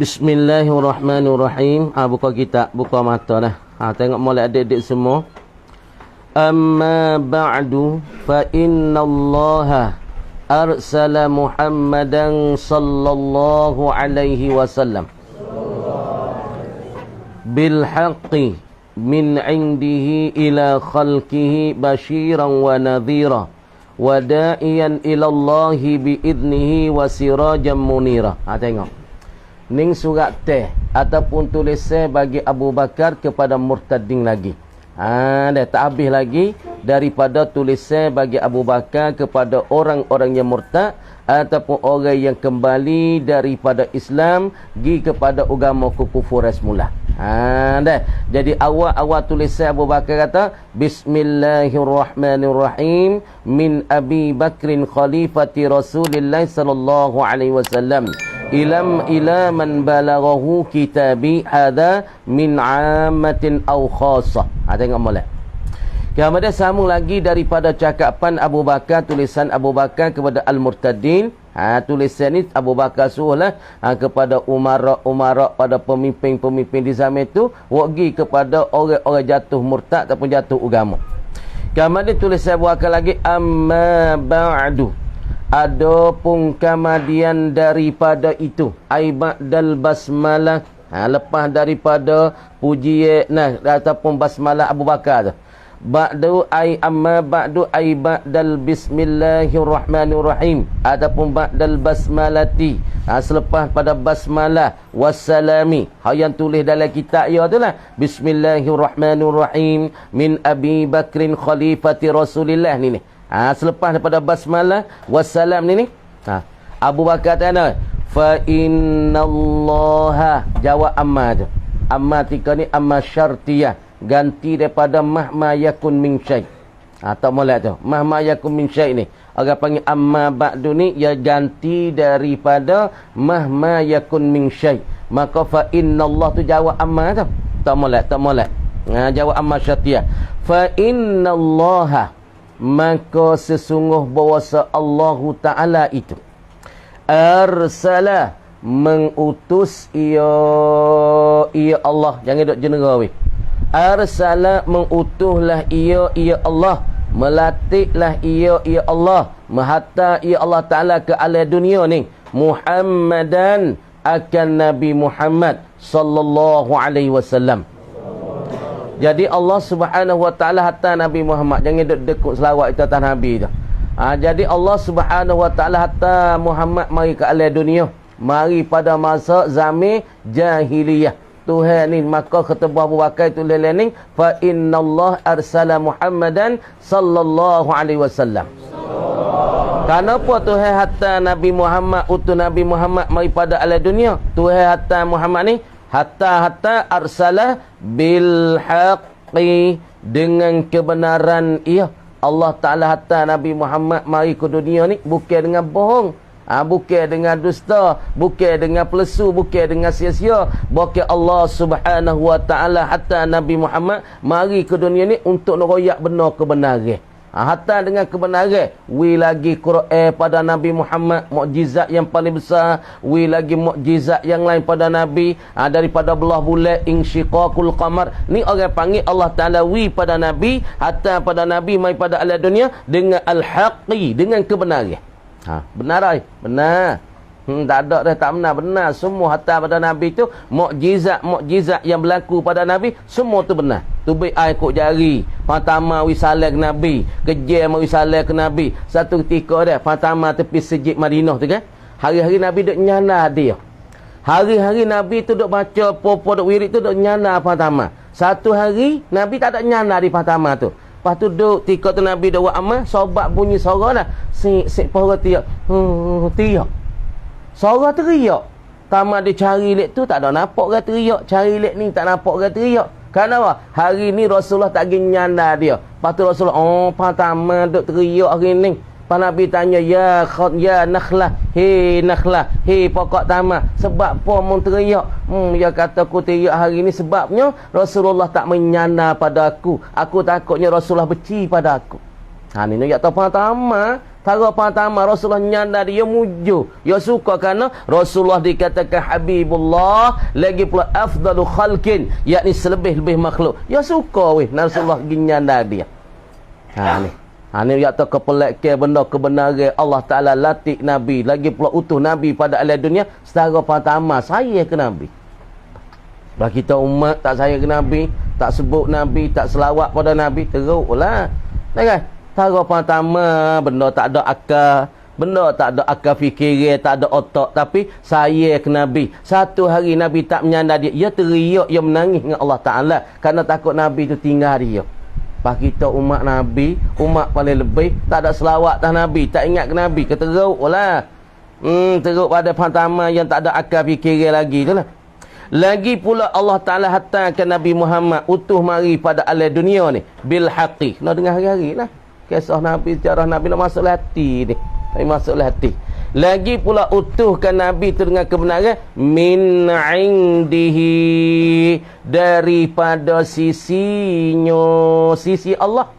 Bismillahirrahmanirrahim. Buka kitab, buka mata dah. Tengok molek adik-adik semua. Amma ba'du fa innallaha arsala Muhammadan sallallahu alaihi wasallam bil haqqi min indihi ila khalqihi basyiran wa nadhira wa da'iyan ila Allahi bi idnihi wa sirajan munira. Tengok. Ning surat teh ataupun tulisan bagi Abu Bakar kepada murtadin lagi. Dah tak habis lagi daripada tulisan bagi Abu Bakar kepada orang-orang yang murtad ataupun orang yang kembali daripada Islam pergi kepada agama kekufuran semula. Dah. Jadi awal-awal tulisan Abu Bakar kata Bismillahirrahmanirrahim min Abi Bakrin khalifati Rasulillah sallallahu alaihi wasallam ila man balaghahu kitabi hadha min ammatin aw khassah. Tengok molek. Kemudian sambung lagi daripada cakapan Abu Bakar, tulisan Abu Bakar kepada al-murtadin. Tulisan ni Abu Bakar suruhlah kepada umara pada pemimpin-pemimpin di zaman itu pergi kepada orang-orang jatuh murtad ataupun jatuh agama. Kemudian tulisan Abu Bakar lagi amma ba'du. Adapun kemudian daripada itu aibadal basmalah, lepas daripada pujian ataupun basmalah Abu Bakar tu, ba'du amma ba'du aibadal bismillahirrahmanirrahim ataupun ba'dal basmalati, selepas pada basmalah wassalami, yang tulis dalam kitab ya tu lah bismillahirrahmanirrahim min Abi Bakrin khalifati Rasulillah ni. Selepas daripada basmalah wassalam ni Abu Bakar tanya fa innallaha, jawab amma tu. Amma tika ni amma syartiyah, ganti daripada mahma yakun min syai'. Tak molek tu. Mahma yakun min syai' ni orang panggil amma ba'du ni, ia ganti daripada mahma yakun min syai'. Maka fa innallah tu jawab amma tu. Tak molek. Jawab amma syartiyah. Fa innallaha, maka sesungguh bahawasa Allahu Ta'ala itu arsala, mengutus ia Allah. Jangan duk jenera weh. Arsala, mengutuslah ia Allah, melatihlah ia Allah, menghantar ia Allah Ta'ala ke alam dunia ni Muhammadan, akan Nabi Muhammad sallallahu alaihi wasallam. Jadi Allah Subhanahu wa taala hatta Nabi Muhammad, jangan dekut selawat itu atas Nabi tu. Jadi Allah Subhanahu wa taala hatta Muhammad mari ke alam dunia, mari pada masa zaman jahiliyah. Tuhan ni maka kata Abu Bakar itu lelening fa innallah arsala Muhammadan sallallahu alaihi wasallam. Kenapa Tuhan hatta Nabi Muhammad, utus Nabi Muhammad mari pada alam dunia? Tuhan hatta Muhammad ni hatta arsalah bil haqqi, dengan kebenaran ia. Allah Ta'ala hatta Nabi Muhammad mari ke dunia ni bukan dengan bohong, bukan dengan dusta, bukan dengan pelesu, bukan dengan sia-sia. Bukan Allah Subhanahu wa Ta'ala hatta Nabi Muhammad mari ke dunia ni untuk ngeroyak benar kebenaran. Hatta dengan kebenaran, wi lagi Quran pada Nabi Muhammad, mukjizat yang paling besar. Wi lagi mukjizat yang lain pada Nabi, daripada belah bulan, insyiqaqul qamar. Ni orang panggil Allah Ta'ala wi pada Nabi, hatta pada Nabi mai pada alam dunia dengan al-haqqi, dengan kebenaran. Benar. Tak ada dah, tak benar. Semua hatta pada Nabi tu mukjizat yang berlaku pada Nabi, semua tu benar. Tubik air kok jari, pertama wisalah ke Nabi, kejam wisalah ke Nabi. Satu ketika dah pertama tepi Masjid Madinah tu kan, hari-hari Nabi duk nyana dia. Hari-hari Nabi tu duk baca popo duk wirid tu duk nyana pertama. Satu hari Nabi tak ada nyana di pertama tu. Lepas tu duk tika tu Nabi duk buat amal, sobat bunyi suara dah. Sik pohon tiak. Tiak. Suara teriak. Tamat dia cari lek tu tak ada nampak orang teriak. Cari lek ni tak nampak orang teriak. Kenapa? Hari ni Rasulullah tak pergi nyanda dia. Lepas tu Rasulullah, pertama duk teriak hari ni. Pak Nabi tanya, ya nakhlah, nakhlah, pokok tamat. Sebab apa mu teriak? Dia kata aku teriak hari ni sebabnya Rasulullah tak menyanda pada aku. Aku takutnya Rasulullah benci pada aku. Ni nak tahu pertama Tara pertama Rasulullah nyanda dia muju. Ya suka kerana Rasulullah dikatakan Habibullah, lagi pula afdalu khalqin, yakni selebih-lebih makhluk. Ya suka weh Rasulullah nyanda dia. Ha ni. Ha ni ya tak kepelak ke benda kebenaran Allah Taala latih Nabi, lagi pula utuh Nabi pada alam dunia. Setara pertama saya ke Nabi. Bah kita umat tak saya ke Nabi, tak sebut Nabi, tak selawat pada Nabi, teruklah. Kan? Tara pertama benda tak ada akal, benda tak ada akal fikiran, tak ada otak, tapi saya ke Nabi. Satu hari Nabi tak menyandar dia, dia teriak, dia menangis dengan Allah Ta'ala kerana takut Nabi tu tinggal dia. Pas kita umat Nabi, umat paling lebih, tak ada selawat tak Nabi, tak ingat ke Nabi, keteruklah. Teruk pada pertama yang tak ada akal fikiran lagi tu lah. Lagi pula Allah Ta'ala hantarkan Nabi Muhammad utuh mari pada alam dunia ni bil haqi. Nak dengar hari-hari lah kisah Nabi, sejarah Nabi, nak masuk hati ni. Nak masuk hati. Lagi pula utuhkan Nabi tu dengan kebenaran min indihi, daripada sisinya, sisi Allah.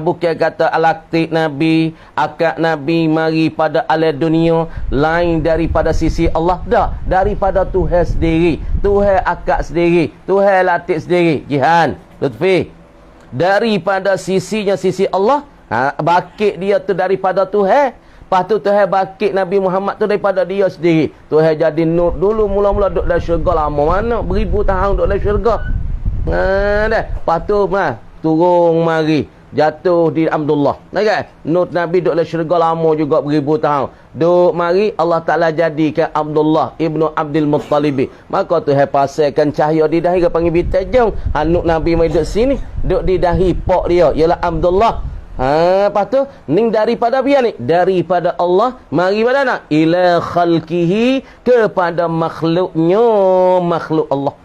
Bukan kata alaktik Nabi, akak Nabi mari pada alam dunia lain daripada sisi Allah. Dah, daripada Tuhan sendiri, Tuhan akak sendiri, Tuhan latih sendiri. Jihan Lutfi, daripada sisinya sisi Allah. Bakit dia tu daripada Tuhan. Lepas tu Tuhan bakit Nabi Muhammad tu daripada dia sendiri. Tuhan jadi nur dulu, mula-mula duduk dalam syurga lama mana, beribu tahun duduk dalam syurga. Dah. Lepas tu turun mari, jatuh di Abdullah. Kan? Nur Nabi duduk dalam syurga lama juga beribu tahun. Duk mari Allah Ta'ala jadikan Abdullah ibnu Abdul Muttalibi. Maka Tuhan pasangkan cahaya di dahi ke panggil bintang jauh. Nur Nabi mai duduk sini, duduk di dahi pok dia ialah Abdullah. Lepas tu ning daripada biar ni, daripada Allah mari pada nak ila khalqihi, kepada makhluknya, makhluk Allah.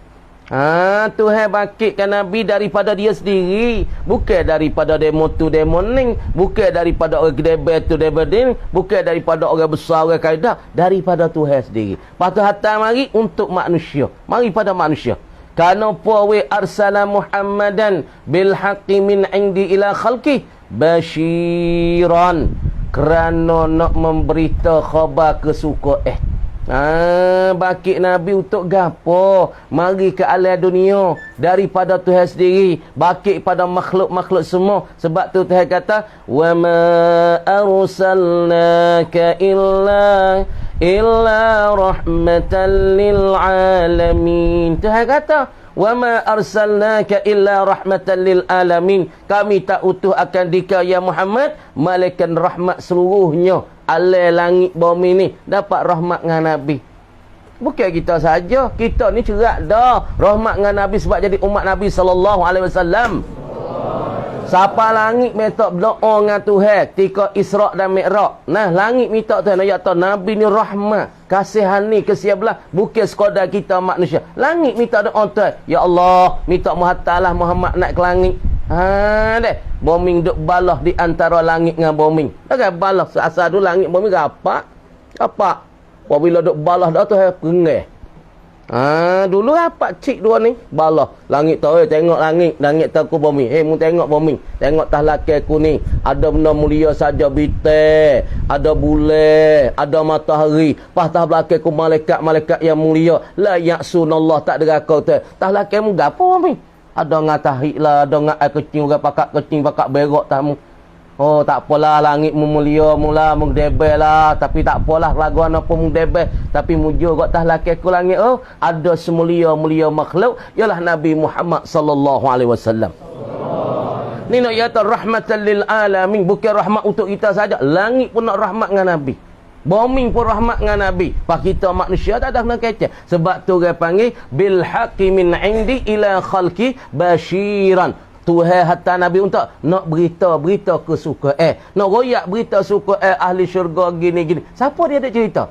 Tuhan bakitkan Nabi daripada dia sendiri, bukan daripada demo tu demo ning, bukan daripada orang kedebel tu debel, bukan daripada orang besar orang kaidah, daripada Tuhan sendiri. Lepas tu hantar mari untuk manusia, mari pada manusia. Kana puawe arsala Muhammadan bil haqqi min indi ila khalqi basyiran, kerana nak memberita khabar kesuka bakit Nabi untuk gapo? Mari ke alam dunia daripada Tuhan sendiri, bakit pada makhluk-makhluk semua. Sebab tu Tuhan kata wa ma arsalnaka illa rahmatan lil alamin. Tuhan kata wa ma arsalnaka illa rahmatan lil alamin. Kami tak utuh akan dika ya Muhammad malaikat rahmat seluruhnya. Alam langit bumi ni dapat rahmat dengan Nabi. Bukan kita saja, kita ni cerak dah rahmat dengan Nabi sebab jadi umat Nabi SAW. Siapa langit minta berdoa dengan Tuhan ketika Isra' dan Mi'raj. Nah, langit minta Tuhan ya tahu Nabi ni rahmat, kasihan ni kesiabelah, bukan sekadar kita manusia. Langit minta doa Tuhan, ya Allah, minta muhattalah Muhammad naik ke langit. Deh, bombing duk balah di antara langit dengan bombing. Dah kan balah asal dulu langit bombing gapak. Gapak. Apabila duk balah dah tu perengah. Dulu apa cik dua ni balah langit tahu tengok langit tahu bombing. Mu tengok bombing, tengok tah lakai ku ni ada benda mulia saja, bintang, ada bulan, ada matahari, pas tah belakang ku malaikat yang mulia la ya'sunallah, tak deraka tu tah lakai mu gapo bombing. Ada ngatahik lah, ada ngat kecing orang pakak berok tamu. Oh, tak apalah langit mu mulia mula mu debel lah, tapi tak apalah laguan apa mu debel, tapi mujur kok tah laki ku langit. Oh, ada semulia-mulia makhluk ialah Nabi Muhammad sallallahu alaihi wasallam. Ni nak kata rahmatan lil alamin, bukan rahmat untuk kita saja. Langit pun nak rahmat dengan Nabi. Bombing pun rahmat dengan Nabi. Pak kita manusia tak ada nak kecek. Sebab tu orang panggil bil haqqi min indi ila khalqi basyiran. Tuhan hantar Nabi untuk nak berita kesukaan. Nak royak berita suka ahli syurga gini-gini. Siapa dia ada cerita?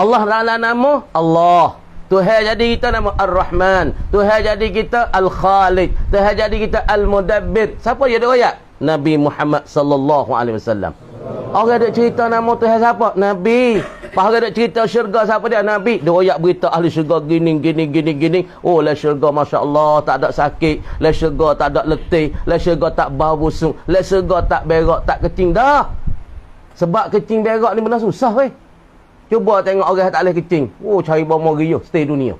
Allah Ta'ala nama Allah. Tuhan jadi kita nama Ar-Rahman. Tuhan jadi kita Al-Khaliq. Tuhan jadi kita Al-Mudabbir. Siapa dia ada royak? Nabi Muhammad sallallahu alaihi wasallam. Orang ada cerita nama Tuhan siapa? Nabi. Pas orang ada cerita syurga siapa dia? Nabi. Dia royak berita ahli syurga gini. Oh, lah syurga masya-Allah tak ada sakit, lah syurga tak ada letih, lah syurga tak bau busuk, lah syurga tak berak, tak keting dah. Sebab kecing berak ni benda susah weh. Cuba tengok orang tak boleh kecing. Oh, cari bomo riuh stay dunia.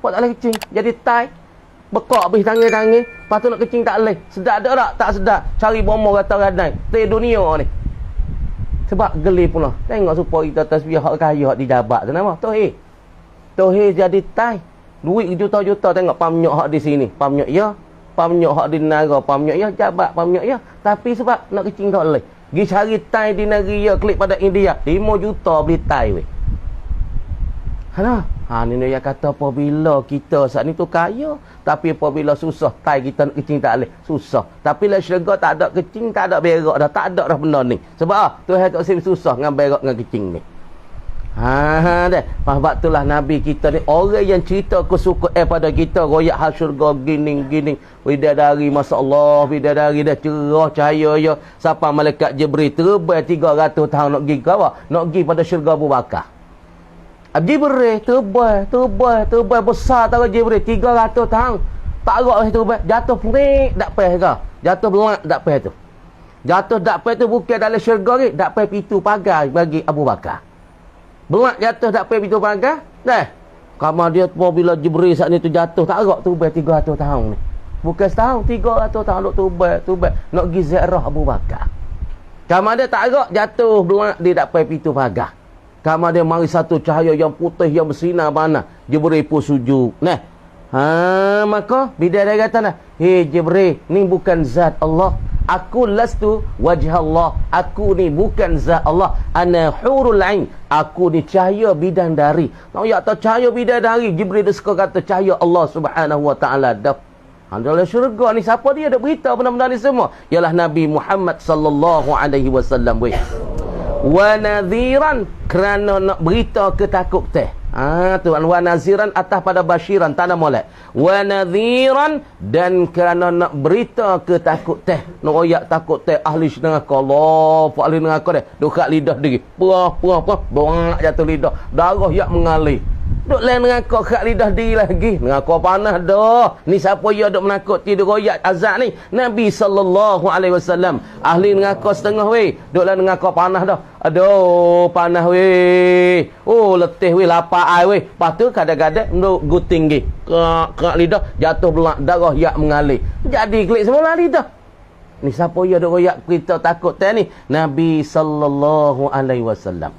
Buat tak boleh kecing. Jadi tai. Bekak habis tangan-tangan. Lepas tu nak kecing tak boleh. Sedap tak tak? Tak sedap. Cari bomo kata radai. Stay dunia ni. Sebab geli pula. Tengok supaya kita tasbih hak kaya hak dijabat tu nama. Tohir. Tohir jadi tai. Duit juta-juta tengok pamnyok hak di sini. Pamnyok ya. Pamnyok hak di negara. Pamnyok ya. Jabat pamnyok ya. Tapi sebab nak kecing tak boleh. Pergi cari tai di negeri ya. Klik pada India. 5 juta beli tai weh. Ni dia kata apabila kita saat ni tu kaya. Tapi apabila susah. Tai kita nak kecing tak boleh. Susah. Tapi lah syurga tak ada kecing. Tak ada berak dah. Tak ada dah benda ni. Sebab Tuhan tak sini susah dengan berak dengan kecing ni. Sebab itulah Nabi kita ni orang yang cerita kesukaan pada kita royak hal syurga gini bidadari masya-Allah bidadari dah cerah cahaya ya siapa malaikat Jibril terbang 300 tahun nak pergi ke apa nak pergi pada syurga Abu Bakar. Jibril terbang besar tahu Jibril 300 tahun tak agak terbang jatuh pelik tak payah ke jatuh belak tak payah tu jatuh tak payah tu bukan dalam syurga ni tak payah pintu pagar bagi Abu Bakar. Belak jatuh tak payah pintu pagar. Kamar dia bila Jibril saat ni tu jatuh tak agak tu 300 tahun ni. Bukan setahun 300 tahun duk tubai. Nak pergi ziarah Abu Bakar. Kamar dia tak agak jatuh belak dia tak payah pintu pagar. Kamar dia mari satu cahaya yang putih yang bersinar bana. Jibril pun sujud. Maka bila dia kata hey Jibril ni bukan zat Allah. Aku lastu wajah Allah. Aku ni bukan zat Allah. Ana hurul ain. Aku ni cahaya bidadari. Nak ya tahu cahaya bidadari. Jibril dia suka kata cahaya Allah Subhanahu wa taala. Dalam syurga ni siapa dia dak berita benda-benda ni semua? Ialah Nabi Muhammad sallallahu alaihi wasallam. Wa nadhiran kerana nak berita ketakut teh. Tuan wa naziran atas pada basyiran tanda molek. Wa nadhiran dan kerana nak berita ketakut teh. Nak royak takut teh ahli neraka. Allah, ahli neraka deh. Dekat lidah diri. Buang jatuh lidah. Darah yak mengalir. Duk lain neraka kat lidah diri lagi. Neraka panas dah. Ni siapa ya duk menakuti duk royak azab ni? Nabi sallallahu alaihi wasallam. Ahli neraka setengah weh. Duk lain neraka panas dah. Aduh, panas weh. Oh, letih weh, lapar ai weh. Lepas tu kadang-kadang duk guting gi. Kat lidah jatuh belak darah yak mengalir. Jadi klik semula lidah. Ni siapa ya duk royak cerita takut teh ni? Nabi sallallahu alaihi wasallam.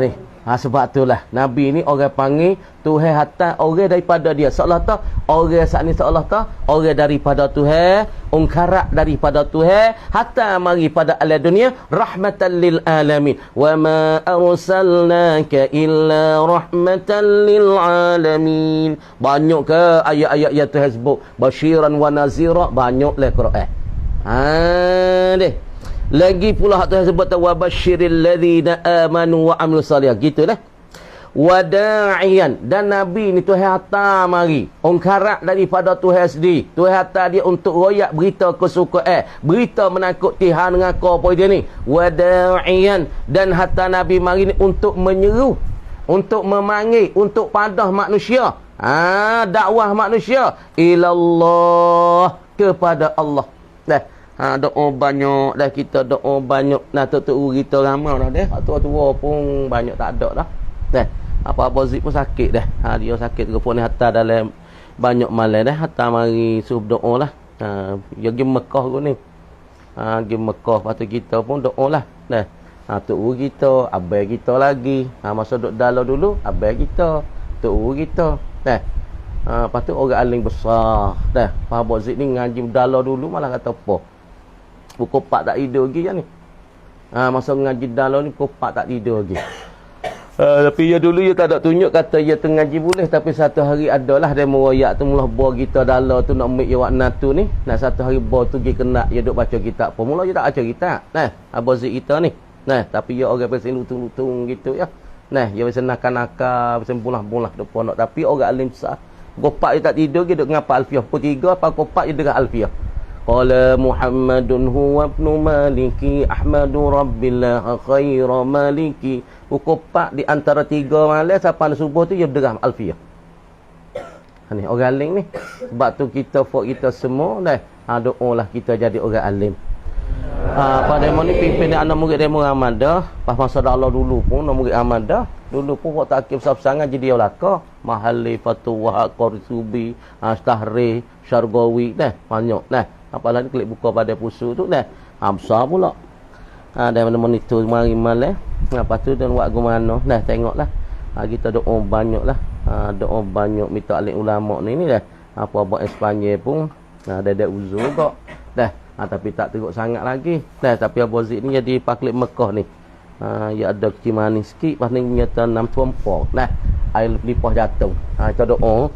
Ni. Sebab itulah Nabi ni orang panggil Tuhan hatta orang daripada dia. Seolah tak orang saat ni seolah tak orang daripada Tuhan, ungkarak daripada Tuhan hatta mari pada alam dunia rahmatan lil alamin. Wa ma arsalnaka illa rahmatan lil alamin. Banyak ke ayat-ayat yang Tuhan sebut basyiran wa nazira banyak le Quran. Deh. Lagi pula Tuhan sebut wa basyiril ladzina amanu wa amilus salihah. Gitulah. Wada'iyan dan Nabi ni Tuhan hantar mari ungkarak daripada Tuhan sendiri. Tuhan hantar dia untuk royak berita kesukaan, berita menakuti hang neraka apa dia ni. Wada'iyan dan hantar Nabi mari ni untuk menyeru, untuk memanggil, untuk padah manusia. Dakwah manusia ilallah kepada Allah. Doa banyak dah kita doa banyak nah tok kita ramai dah deh tua-tua pun banyak tak ada dah apa-apa zik pun sakit dah dia sakit telefon ni hantar dalam banyak malam dah hantar mari suruh doa lah dia pergi Mekah tu ni pergi Mekah lepas tu kita pun doa lah tok kita abai kita lagi masa duduk dalam dulu abai kita tok kita lepas tu orang aling besar apa zik ni ngaji dalam dulu malah kata apa pukul 4 tak tidur lagi kan ni. Masa ngaji dalam ni pukul 4 tak tidur lagi. Tapi ya dulu ya tak ada tunjuk kata ya tu ngaji boleh. Tapi satu hari adalah dia meroyak tu mula buah kita dalam tu nak ambil ya wakna tu ni. Nah satu hari buah tu pergi kena ya duk baca kitab. Mula je tak baca kitab. Abang Zik kita ni. Tapi ya orang pasal lutung-lutung gitu ya. Ya pasal nakal-nakal, pasal bulah-bulah duk pondok. Tapi orang alim besar. Pukul 4 dia tak tidur dia duk ngapa alfiah. Pukul 3 apa pukul 4 dia dengar alfiah. Qala Muhammadun huwa ibnu Maliki Ahmadu Rabbillah khaira Maliki. Pukul 4 di antara 3 malam sampai subuh tu dia berderah alfiah. Ni orang alim ni. Sebab tu kita semua dah doalah kita jadi orang alim. Pada ni pimpin anak murid demo Ahmad pas masa Allah dulu pun anak murid Ahmad dulu pun kok takib sangat jadi ulaka Mahali Fatuwah Qorsubi Tahri Syargawi banyak apalagi klik buka pada pusu tu besar pula dan mana-mana itu mari mal lepas tu dan buat gimana tengoklah kita doa banyak lah doa banyak minta alim ulama ni apa buat Espanyol pun ada uzur kok tapi tak teruk sangat lagi tapi Abu Zaid ni jadi paklik Mekah ni ya ada kecil manis sikit pas ni nyata 6 tumpok air lipah jatuh kita doa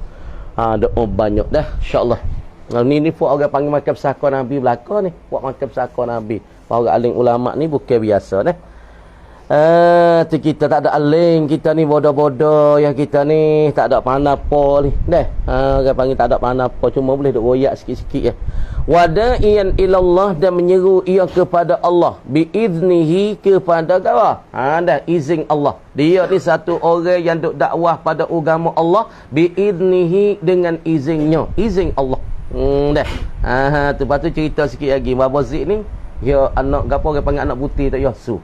doa banyak insyaallah ni buat orang panggil makan pesaka Nabi belaka ni buat makan pesaka Nabi orang alim ulama ni bukan biasa tu kita tak ada aling kita ni bodoh-bodoh yang kita ni tak ada panapa ni orang panggil tak ada panapa cuma boleh duk royak sikit-sikit wada'iyan ilallah dan menyeru ia kepada Allah biiznihi kepada kawa izin Allah dia ni satu orang yang duk dakwah pada agama Allah biiznihi dengan izinnya izin Allah tu lepas tu cerita sikit lagi Abu Zaid ni dia anak gapo orang panggil anak putih tak Yasu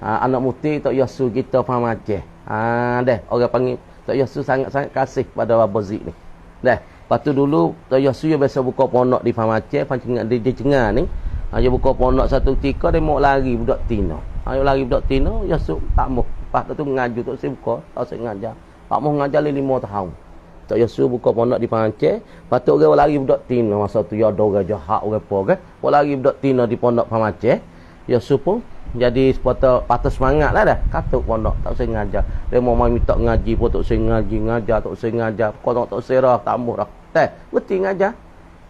anak putih tak Yasu kita faham Aceh orang panggil tak Yasu sangat-sangat kasih pada Abu Zaid ni lepas tu dulu tak Yasu dia biasa buka pondok di faham Aceh dia cengar ni dia buka pondok satu ketika dia mau lari budak Tino lari budak Tino Yasu tak mau lepas tu ngaju tak saya buka tak saya ngajar tak mau ngajar 5 tahun tak Yasu buka pondok di faham Aceh lepas tu orang lari budak Tino masa tu ya ada orang jahat orang apa kan lari budak Tino di pondok faham Aceh Yasu pun jadi patah semangat lah dah katuk pondok tak saya ngajar dia mau minta ngaji pun tak saya ngaji ngajar tak saya ngajar kau tak serah tak ambuh dah berhenti ngajar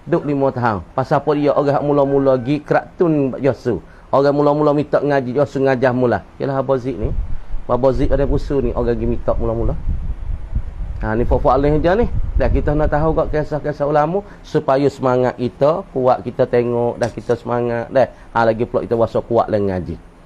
duduk 5 tahun pasal apa dia orang mula-mula pergi keratun Yasu orang mula-mula minta ngaji Yasu ngajar mula ialah Abu Zaid ni Abu Zaid ada pusu ni orang pergi minta mula-mula ni pokok alih je ni dah kita nak tahu kat kisah-kisah ulama supaya semangat kita kuat kita tengok dah kita semangat lagi pula kita wasa kuat lah ngaji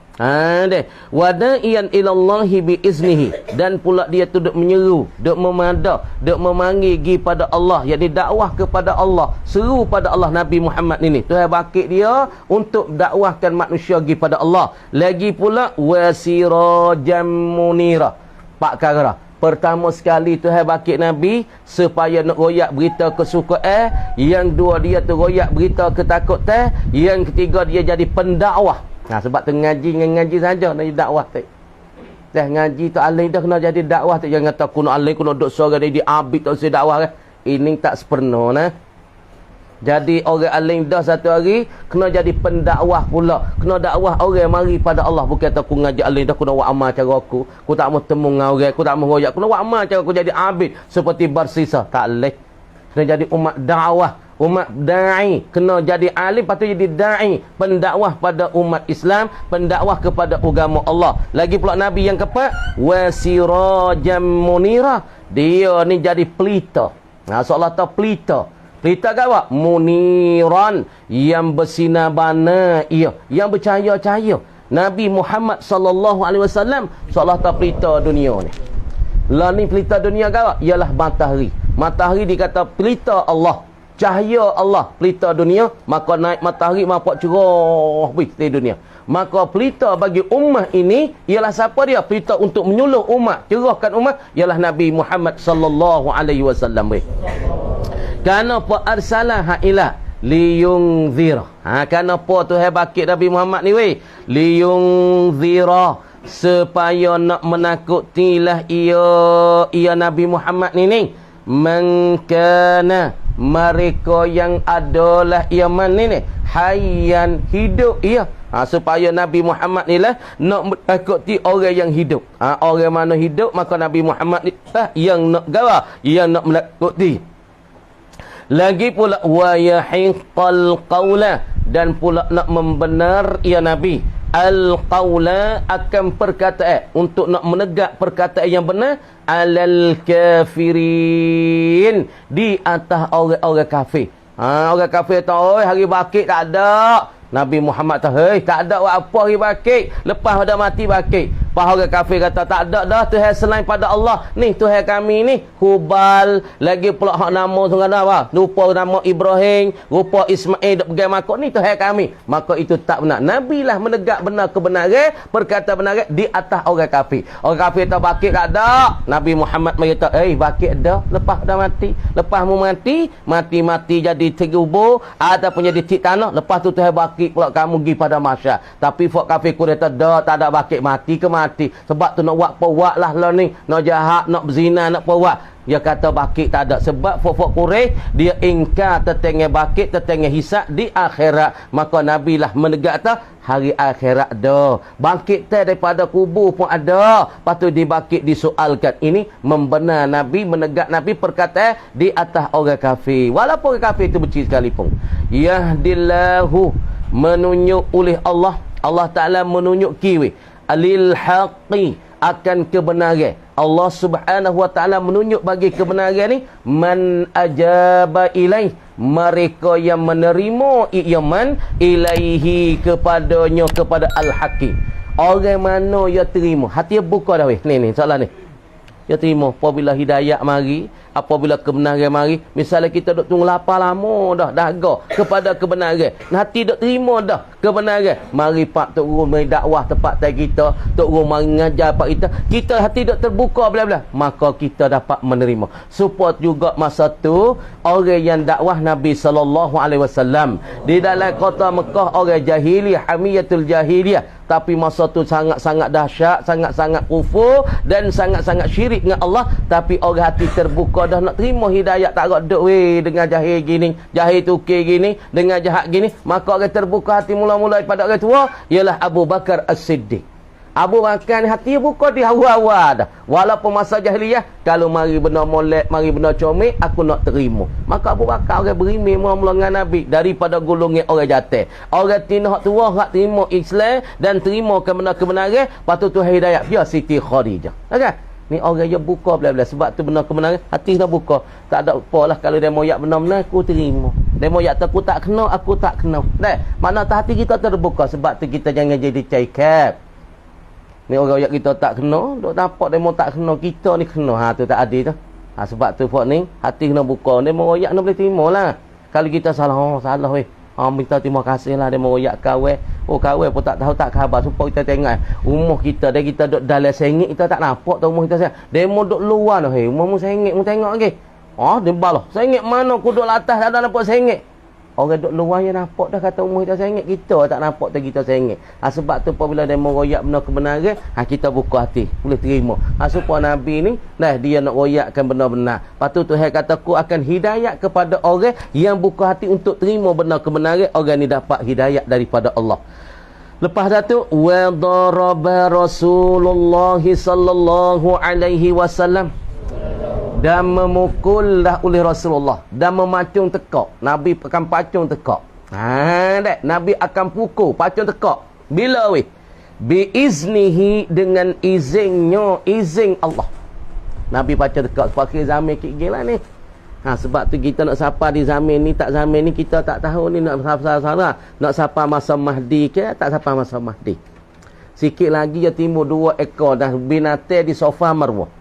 wada'iyan ilallahi biiznihi dan pula dia tu duk menyeru duk memadah duk memanggil pergi pada Allah jadi dakwah kepada Allah seru pada Allah Nabi Muhammad ni Tuhan bakit dia untuk dakwahkan manusia pergi pada Allah lagi pula wasirajam munira pak kara pertama sekali Tuhan bakit Nabi supaya nak royak berita kesukaan yang dua dia tu royak berita ketakutan yang ketiga dia jadi pendakwah sebab tu ngaji saja nak jadi dakwah ngaji tu alim dah kena jadi dakwah jangan kata aku nak alim aku nak duduk suara dia diabid tak usah dakwah ini tak sepenuh jadi orang alim dah satu hari kena jadi pendakwah pula kena dakwah orang mari pada Allah bukan kata aku ngaji alim dah aku nak buat amal cara aku tak mau temu dengan orang aku tak mau royak aku nak buat amal cara aku jadi abid seperti Barsisa tak boleh kena jadi umat dakwah umat da'i kena jadi alim lepas tu jadi da'i pendakwah pada umat Islam pendakwah kepada agama Allah lagi pula Nabi yang keempat wasirajam munira dia ni jadi pelita seolah tak pelita kata muniran yang bersinar bana yang bercahaya-cahaya Nabi Muhammad sallallahu alaihi wasallam seolah tak pelita dunia ni lah ni pelita dunia kata ialah matahari dikata pelita Allah cahaya Allah pelita dunia maka naik matahari nampak cerah di dunia maka pelita bagi ummah ini ialah siapa dia pelita untuk menyuluh umat cerahkan umat ialah Nabi Muhammad sallallahu alaihi wasallam kenapa arsalah ila liyungzira kenapa Tuhan bakit Nabi Muhammad ni liyungzira supaya nak menakutilah ia Nabi Muhammad ni mengkana mereka yang adalah iaman ni hayyan hidup supaya Nabi Muhammad ni lah nak takuti orang yang hidup orang mana hidup maka Nabi Muhammad ni yang nak gawa yang nak menakuti lagi pula wa yahiqal qawla dan pula nak membenar Nabi al-qawla akan perkataan untuk nak menegak perkataan yang benar alal kafirin di atas orang-orang kafir orang kafir tahu hari bakit tak ada Nabi Muhammad tahu tak ada apa hari bakit lepas dah mati bakit Pas orang kafir kata tak ada dah Tuhan selain pada Allah. Ni Tuhan kami ni Hubal, lagi pula hak nama tu ada apa? Rupa nama Ibrahim, rupa Ismail dok pegang makok ni Tuhan kami. Maka itu tak benar. Nabi lah menegak benar kebenaran, perkata benar di atas orang kafir. Orang kafir tak bakit tak ada. Nabi Muhammad berkata, bakit ada lepas dah mati. Lepas mu mati jadi tergubur ataupun jadi tik tanah. Lepas tu Tuhan bakit pula kamu pergi pada masyarakat. Tapi fok kafir kuda tak ada bakit mati ke mati. Sebab tu nak buat buat lah ni, nak jahat, nak berzina, nak buat. Dia kata bakit tak ada. Sebab fok Quraisy dia ingkar tentang bakit, tentang hisab di akhirat. Maka Nabi lah menegak tu hari akhirat dah. Bangkit daripada kubur pun ada. Lepas tu dibangkit disoalkan. Ini membenar Nabi, menegak Nabi perkataan di atas orang kafir. Walaupun orang kafir itu benci sekalipun. Yahdillahu, menunjuk oleh Allah. Allah Ta'ala menunjuk kiwi. Alil haqi, akan kebenaran. Allah Subhanahu wa taala menunjuk bagi kebenaran ni man ajaba ilaih, mereka yang menerima iman ilaihi kepadanya, kepada al-haqi. Orang mana yang terima, hati buka dah weh. Ni soalan ni. Dia terima apabila hidayah mari, apabila kebenaran mari. Misalnya kita duk tunggu lapar lama dah, dahaga kepada kebenaran. Hati duk terima dah kebenaran. Mari pak tok guru mari dakwah tempat tai kita, tok guru mari ngajar pak kita. Kita hati duk terbuka bla-bla, maka kita dapat menerima. Support juga masa tu orang yang dakwah Nabi sallallahu alaihi wasallam di dalam kota Mekah, orang jahiliyah, hamiyatul jahiliyah. Tapi masa tu sangat-sangat dahsyat, sangat-sangat kufur dan sangat-sangat syirik dengan Allah. Tapi orang hati terbuka dah nak terima hidayah, tak ada duk weh dengan jahil gini, jahil tukir gini, dengan jahat gini. Maka orang terbuka hati mula-mula pada orang tua ialah Abu Bakar As-Siddiq. Abu Bakar ni hati buka di awal-awal dah. Walaupun masa jahiliyah, kalau mari benda molek, mari benda comel, aku nak terima. Maka Abu Bakar orang berimeh mula-mula dengan Nabi daripada golongan orang jatuh. Orang tina hak tua hak terima Islam dan terima kebenaran, patut tu hidayah biar Siti Khadijah. Kan? Ni orang yang buka bela-bela. Sebab tu benar kebenaran, hati dah buka. Tak ada apalah kalau dia moyak benar-benar, aku terima. Dia moyak aku tak kena, aku tak kena. Mana tak hati kita terbuka. Sebab tu kita jangan jadi caikap. Ni orang yang kita tak kena, duk nampak demo tak kena, kita ni kena. Tu tak adil tu. Sebab tu fak ni hati kena buka. Demo royak nak boleh terima lah. Kalau kita salah, salah weh. Minta terima kasih lah demo royak kawan. Kawan pun tak tahu tak khabar. Supaya kita tengok rumah kita, dan kita duk dalam sengit, kita tak nampak tu rumah kita. Demo duk luar tu, rumahmu sengit, mu tengok lagi. Dia balah. Sengit mana aku duk atas tak ada nampak sengit. Orang duk luar yang nampak dah kata umur kita sengit, kita tak nampak tak kita sengit. Sebab tu apabila dia meroyak benar kebenaran, kita buka hati, boleh terima. Supaya Nabi ni, dia nak royakkan benar-benar. Lepas tu Tuhan kata, aku akan hidayat kepada orang yang buka hati untuk terima benar kebenaran. Orang ni dapat hidayat daripada Allah. Lepas dah tu, wa daraba Rasulullah sallallahu alaihi wasallam, dan memukullah oleh Rasulullah, dan memacung tekak. Nabi akan pacung tekak. Nabi akan pukul, pacung tekak. Bila weh? Biiznihi, dengan izinnya, izin Allah. Nabi pacung tekak. Sepakai zaman kik gila ni. Sebab tu kita nak sapa di zaman ni, tak zaman ni kita tak tahu ni nak sapa. Nak sapa masa Mahdi ke, tak sapa masa Mahdi. Sikit lagi dia timbul 2 ekor dah binatang di sofa Marwah.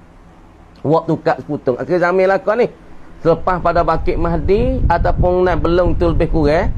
Waktu kat seputung. Akhir zaman lah kau ni. Selepas pada bakit Mahdi, ataupun belum tu lebih kurang.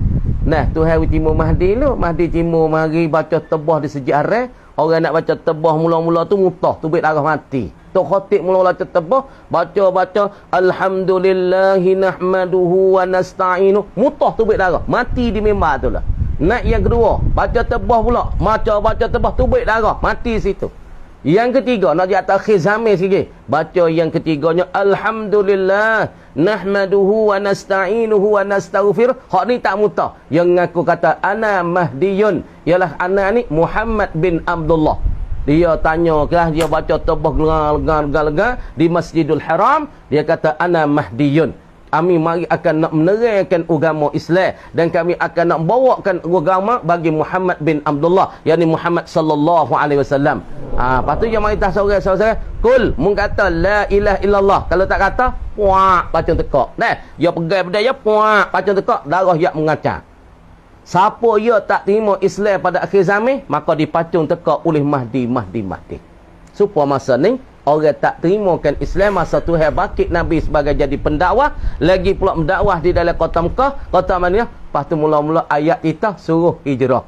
Tuhan timur Mahdi lu. Mahdi timur mari baca tebah di sejarah. Orang nak baca tebah mula-mula tu mutah. Tubik darah mati. Tok khotib mula-mula baca tebah. Baca. Alhamdulillahi nahmaduhu wa nasta'inu. Mutah tubik darah. Mati di mimbar tu lah. Naik yang kedua. Baca tebah pula. Baca tebah tubik darah. Mati situ. Yang ketiga, nak di atas akhir zaman sikit. Baca yang ketiganya, Alhamdulillah, nahmaduhu wa nasta'inuhu wa nastaghfir. Hak ni tak mutah. Yang ngaku kata, Ana Mahdiyun. Ialah anak ni Muhammad bin Abdullah. Dia tanya, dia baca tabah lega di Masjidul Haram. Dia kata, Ana Mahdiyun. Kami mari akan nak menerangkan agama Islam, dan kami akan nak bawakan agama bagi Muhammad bin Abdullah, yakni Muhammad sallallahu alaihi wasallam. Lepas tu yang mari tak seorang-seorang, kul mun kata la ilaha illallah. Kalau tak kata, puak pacung tekak. Dia pegang benda ya, puak pacung tekak, darah yak mengacar. Siapa ia tak terima Islam pada akhir zaman, maka dipacung teka oleh Mahdi. Supaya masa ni orang tak terimakan Islam, masa Tuhan bangkit Nabi sebagai jadi pendakwah, lagi pula mendakwah di dalam kota Mekah, kota Madinah. Lepas tu mula-mula ayat kita suruh hijrah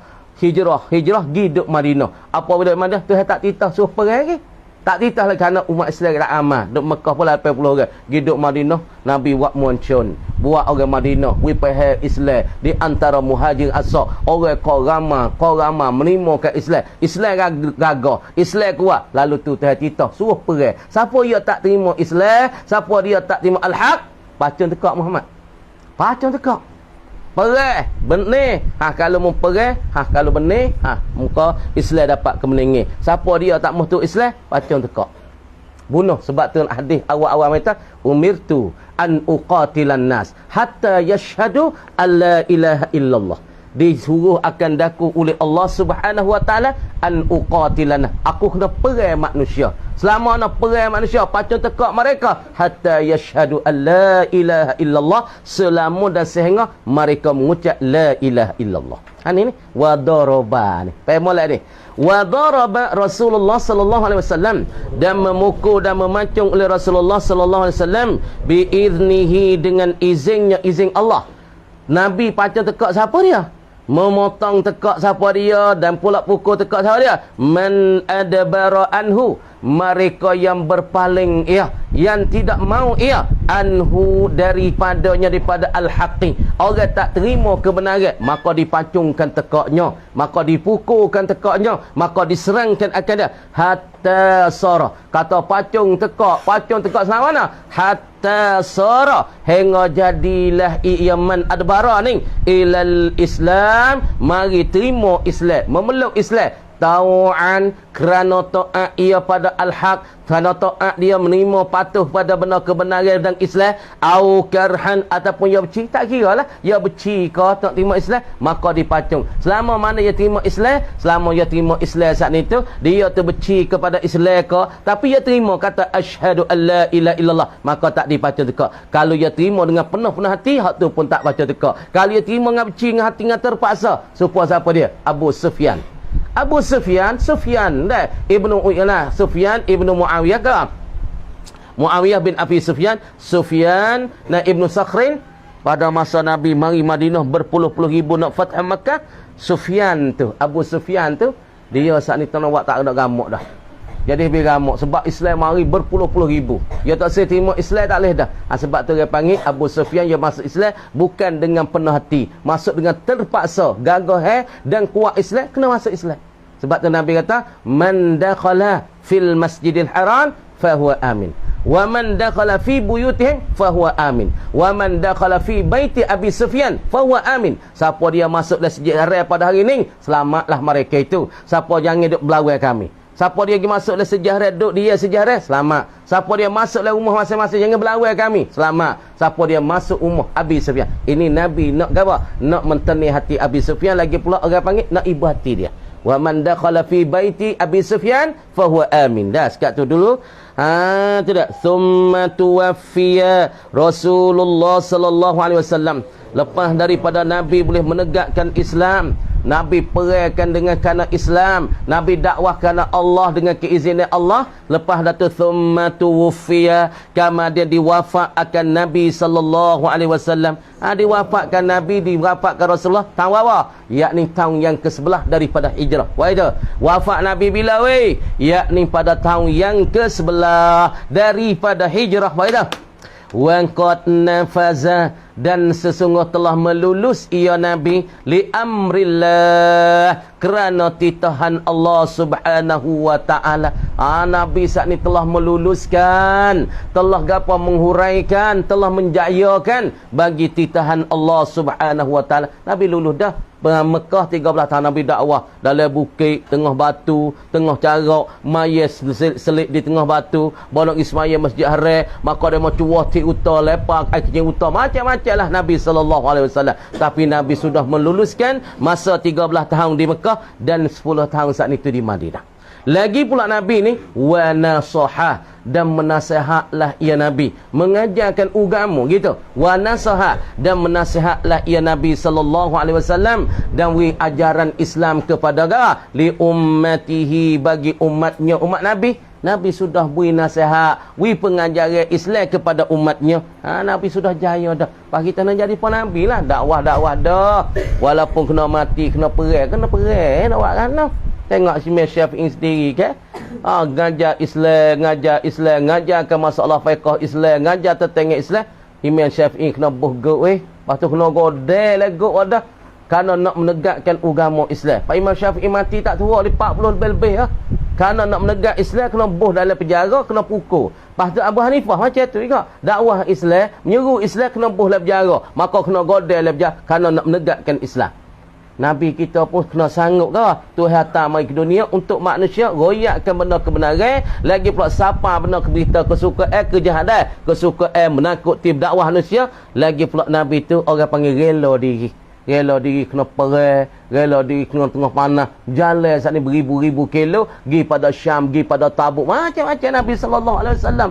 pergi duduk Madinah. Apa bila Madinah Tuhan tak titah suruh pergi lagi. Tak titah lagi kerana umat Islam tak aman. Duduk Mekah pula 80 orang. Pergi duduk Madinah, Nabi buat muncul. Buat orang Madinah, wipahai Islam di antara muhajir asal. Orang kau ramah menerima ke Islam. Islam gagah, Islam kuat. Lalu tu Tuhan titah suruh pergi. Siapa dia tak terima Islam, siapa dia tak terima Al-Haq, pacun tekak Muhammad. Pacun tekak. Perih, benih. Kalau mau perih, kalau benih, muka Islam dapat kemenangan. Siapa dia tak mahu tu Islam, pacung tekak. Bunuh. Sebab tu hadis awal-awal kata, umirtu an uqatilan nas hatta yashhadu alla ilaha illallah. Disuruh akan daku oleh Allah Subhanahu wa taala an uqatilan. Aku kena perang manusia. Selama nak perang manusia, pacung tekak mereka hatta yashhadu alla ilaha illallah, selama dan sehingga mereka mengucap la ilaha illallah. Ini ni wa daraba ni. Pemolek ni. Wa daraba Rasulullah sallallahu alaihi wasallam, dan memukul dan memancung oleh Rasulullah sallallahu alaihi wasallam bi iznihi, dengan izinnya, izin Allah. Nabi pacung tekak siapa dia? Memotong tekak siapa dia, dan pula pukul tekak siapa dia? Man adbara anhu, mereka yang berpaling yang tidak mau anhu, daripadanya, daripada al-haqi. Orang tak terima kebenaran, maka dipacungkan tekaknya, maka dipukulkan tekaknya, maka diserangkan akan dia hatta sara. Kata pacung tekak selama mana? Hatta sara, hingga jadilah man adbara ni ilal Islam, mari terima Islam, memeluk Islam, tau'an, kerana taat ia pada al-haq, kerana taat dia menerima patuh pada benar kebenaran dan Islam, au karhan, ataupun ia benci, tak kira lah ia benci ke tak terima Islam, maka dipacung. Selama mana ia terima Islam, selama ia terima Islam saat itu, dia terbenci kepada Islam ke, tapi ia terima kata asyhadu alla ilaha illallah, maka tak dipacung tekak. Kalau ia terima dengan penuh hati, hak tu pun tak pacung tekak. Kalau ia terima dengan benci, dengan hati dengan terpaksa, supaya siapa dia? Abu Sufyan dah Ibnu Uyainah, Sufyan Ibnu Muawiyah ke? Muawiyah bin Abi Sufyan na Ibnu Sakhrin. Pada masa Nabi mari Madinah berpuluh-puluh ribu nak Fatah Makkah, Abu Sufyan tu dia saat ni tak ada gamuk dah. Jadi beramuk sebab Islam mari berpuluh-puluh ribu. Dia tak saya terima Islam, tak boleh dah. Sebab tu dia panggil Abu Sufyan, dia masuk Islam bukan dengan penuh hati, masuk dengan terpaksa, gagah dan kuat Islam, kena masuk Islam. Sebab tu Nabi kata, man dakhala fil masjidil haram fahuwa amin, wa man dakhala fi buyutihim fahuwa amin, wa man dakhala fi baiti Abi Sufyan fahuwa amin. Siapa dia masuk dalam masjid haram pada hari ni, selamatlah mereka itu. Siapa jangan duk belawai kami. Siapa dia pergi masuk dalam sejarah, duduk dia sejarah, selamat. Siapa dia masuk dalam rumah masing-masing, jangan berlawai kami, selamat. Siapa dia masuk rumah Abi Sufyan, ini Nabi nak apa? Nak menteni hati Abi Sufyan, lagi pula orang panggil nak ibu hati dia. Wa man dakhala fi baiti Abi Sufyan fa huwa amin. Dah sekat tu dulu. Tu dah. Thumma tuwaffiya Rasulullah sallallahu alaihi wasallam. Lepas daripada Nabi boleh menegakkan Islam, Nabi peraikan dengan kerana Islam, Nabi dakwah kerana Allah dengan keizinan Allah. Lepas datu thumma tuwfiya, kemudian diwafatkan Nabi sallallahu alaihi wasallam. Diwafatkan Nabi, diwafatkan Rasulullah tahun apa? Yakni tahun yang ke-11 daripada hijrah. Wafat Nabi bila weh? Yakni pada tahun yang ke-11 daripada hijrah. Wa qad nafaza, dan sesungguh telah melulus ia Nabi li amrillah, kerana titahan Allah Subhanahu wa taala. Nabi saat ni telah meluluskan, telah gapo menghuraikan, telah menjayakan bagi titahan Allah Subhanahu wa taala. Nabi lulus dah. Mekah 13 tahun Nabi dakwah dalam bukit, tengah batu, tengah carak, mayat selit di tengah batu, bolong Ismail Masjid Haram, maka dia mau cuah ti uta, lepak air kencing uta, macam-macam lah Nabi sallallahu alaihi wasallam. Tapi Nabi sudah meluluskan masa 13 tahun di Mekah dan 10 tahun saat itu di Madinah. Lagi pula Nabi ni wa nasahah, dan menasihatlah ia Nabi, mengajarkan agama gitu. Wa nasahah, dan menasihatlah ia Nabi sallallahu alaihi wasallam, dan ajaran Islam kepada li ummatihi, bagi umatnya, umat Nabi. Nabi sudah beri nasihat, beri pengajaran Islam kepada umatnya. Nabi sudah jaya dah. Pak kita nak jadi pun Nabi lah. Dakwah-dakwah dah. Walaupun kena mati, kena perang nak buat kan. Tengok Imam Syafi'i sendiri kan. Ngajar Islam, ngajarkan masalah fiqh Islam, ngajar tentang Islam. Imam Syafi'i kena buhgut lepas tu kena godel legok dah. Kerana nak menegakkan agama Islam. Pak Imam Syafi'i mati tak tua, 40 lebih Kerana nak menegak Islam, kena buh dalam penjara, kena pukul. Lepas tu Abu Hanifah macam tu juga. Dakwah Islam, menyeru Islam, kena buh dalam penjara. Maka kena godel dalam penjara kerana nak menegakkan Islam. Nabi kita pun kena sanggup Tuhan hantar mai ke dunia untuk manusia royakkan benda kebenaran, lagi pula sapa benda berita kesukaan, kejahatan, kesukaan menakuti dakwah manusia. Lagi pula Nabi tu orang panggil rela diri kena perang, rela diri kena tengah panas, jalan saat ni beribu-ribu kilo, pergi pada Syam, pergi pada Tabuk, macam-macam Nabi sallallahu alaihi wasallam.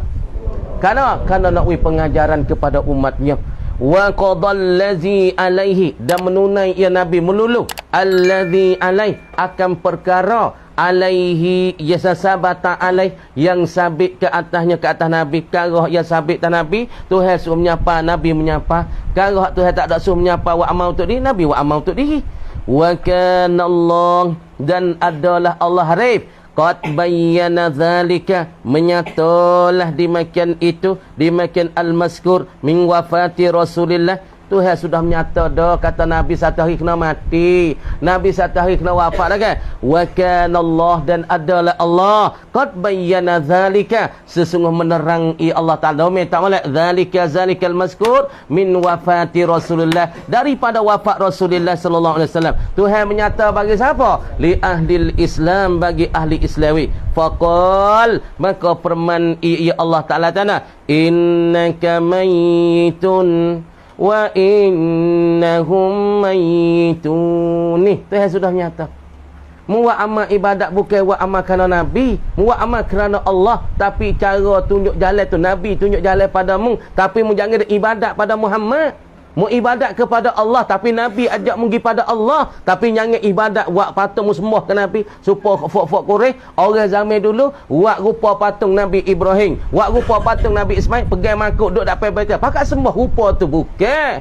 Kerana nak beri pengajaran kepada umatnya. Wa qadal ladzi alaihi, dan menunai ia Nabi melulu alladzi alaih, akan perkara alaihi yasabata alaih, yang sabit ke atasnya, ke atas Nabi. Perkara yang sabit atas Nabi, Tuhan suruh menyapa, Nabi menyapa. Perkara Tuhan tak ada suruh menyapa, wa amal untuk diri, Nabi wa amal untuk diri. Wa kana Allah, dan adalah Allah harif, qad bayyana zalika, menyatalah dimakan itu, dimakan al-mazkur min wafati Rasulillah. Tuhan sudah menyata dah, kata Nabi satu hari kena mati, Nabi satu hari kena wafat dah kan. Wa kana Allah, dan adalah Allah, qad bayyana zalika, sesungguh menerangi Allah Taala minta molek zalikal mazkur min wafati Rasulullah, daripada wafat Rasulullah sallallahu alaihi wasallam. Tuhan menyata bagi siapa? Li ahli Islam, bagi ahli Islawi. Faqal, maka firman ya Allah Taala, innaka mayitun wa innahum mayitun. Tuhan sudah menyata. Muat amal ibadat bukan buat amal kerana Nabi, muat amal kerana Allah, tapi cara tunjuk jalan tu Nabi tunjuk jalan padamu, tapi mu jangan ibadat pada Muhammad. Mu ibadat kepada Allah, tapi Nabi ajak mu pergi pada Allah, tapi jangan ibadat buat patung mu sembah ke Nabi supaya fok-fok Quraisy. Orang zaman dulu buat rupa patung Nabi Ibrahim, buat rupa patung Nabi Ismail, pegang mangkuk duduk dapat baca, pakat sembah rupa tu bukan.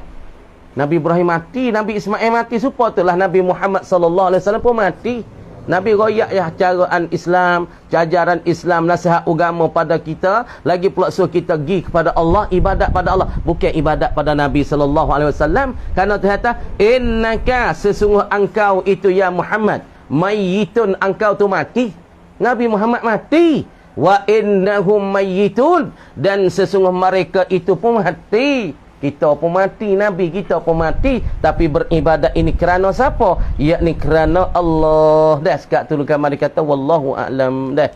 Nabi Ibrahim mati, Nabi Ismail mati, supaya itulah Nabi Muhammad sallallahu alaihi wasallam pun mati. Nabi royak ya caraan Islam, ajaran Islam, nasihat agama pada kita, lagi pula suruh kita pergi kepada Allah, ibadat pada Allah, bukan ibadat pada Nabi sallallahu alaihi wasallam. Karena Tuhan kata, innaka, sesungguh engkau itu ya Muhammad, mayyitun, engkau tu mati. Nabi Muhammad mati. Wa innahum mayyitun, dan sesungguh mereka itu pun mati. Kita pun mati, Nabi kita pun mati, tapi beribadat ini kerana siapa? Yakni kerana Allah. Dah sekat tu mari kata wallahu a'lam dah.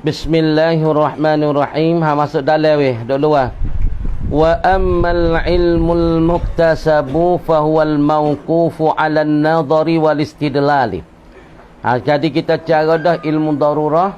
Bismillahirrahmanirrahim. Masuk dalam duk luar. Wa ammal ilmul muktasabu fa huwal mawqufu 'ala an-nadhari wal istidlali. Jadi kita cara dah ilmu darurah.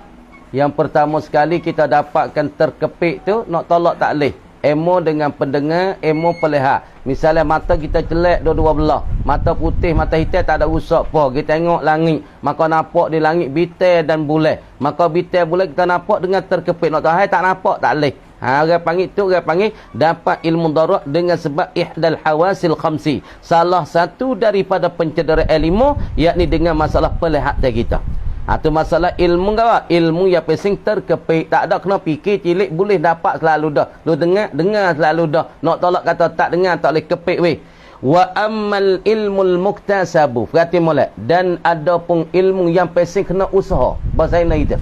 Yang pertama sekali kita dapatkan terkepit tu nak tolak taklih. Emo dengan pendengar, emo pelihat. Misalnya mata kita celak dua-dua belah, mata putih, mata hitam tak ada rusak apa. Kita tengok langit, maka nampak di langit bintang dan bulan. Maka bintang bulan kita nampak dengan terkepit. Nak tahu hai tak nampak tak leh. Orang panggil tu, orang panggil dapat ilmu darat dengan sebab ihdal hawasil khamsi. Salah satu daripada pencederaan ilmu, yakni dengan masalah pelihatan kita. Tu masalah ilmu kau. Ilmu yang pesing terkepit. Tak ada kena fikir cilik boleh dapat selalu dah. Lu dengar selalu dah. Nak tolak kata tak dengar tak boleh kepit weh. Wa ammal ilmul muktasabu. Berarti molek. Dan ada pun ilmu yang pesing kena usaha. Bahasa ini itu.